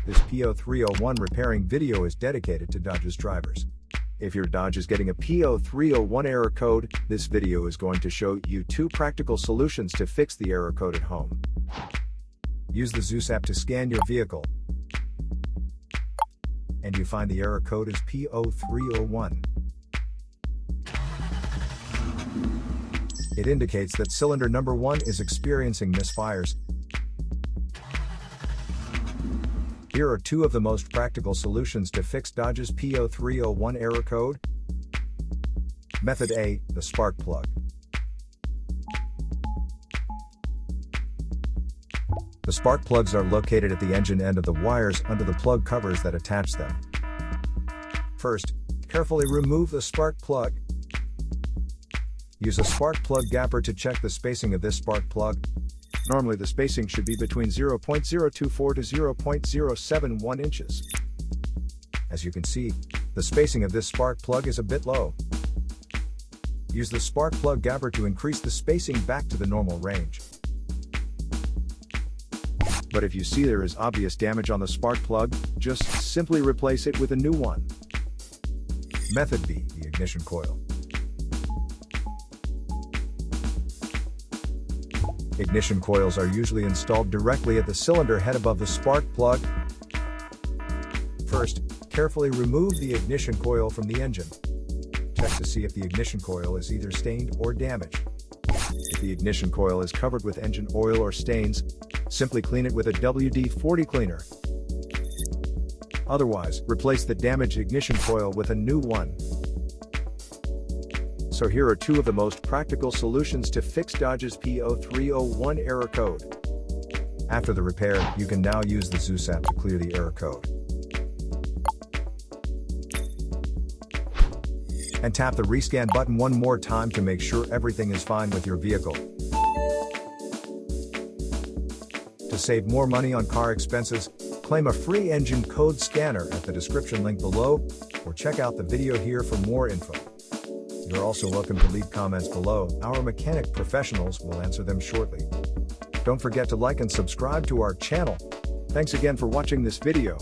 This P0301 repairing video is dedicated to Dodge's drivers. If your Dodge is getting a P0301 error code, this video is going to show you 2 practical solutions to fix the error code at home. Use the Zeus app to scan your vehicle, and you find the error code is P0301. It indicates that cylinder number 1 is experiencing misfires. Here are 2 of the most practical solutions to fix Dodge's P0301 error code. Method A, the spark plug. The spark plugs are located at the engine end of the wires under the plug covers that attach them. First, carefully remove the spark plug. Use a spark plug gapper to check the spacing of this spark plug. Normally the spacing should be between 0.024 to 0.071 inches. As you can see, the spacing of this spark plug is a bit low. Use the spark plug gapper to increase the spacing back to the normal range. But if you see there is obvious damage on the spark plug, just simply replace it with a new one. Method B, the ignition coil. Ignition coils are usually installed directly at the cylinder head above the spark plug. First, carefully remove the ignition coil from the engine. Check to see if the ignition coil is either stained or damaged. If the ignition coil is covered with engine oil or stains, simply clean it with a WD-40 cleaner. Otherwise, replace the damaged ignition coil with a new one. So here are 2 of the most practical solutions to fix Dodge's P0301 error code. After the repair, you can now use the Zeus app to clear the error code. And tap the rescan button one more time to make sure everything is fine with your vehicle. To save more money on car expenses, claim a free engine code scanner at the description link below, or check out the video here for more info. You're also welcome to leave comments below. Our mechanic professionals will answer them shortly. Don't forget to like and subscribe to our channel. Thanks again for watching this video.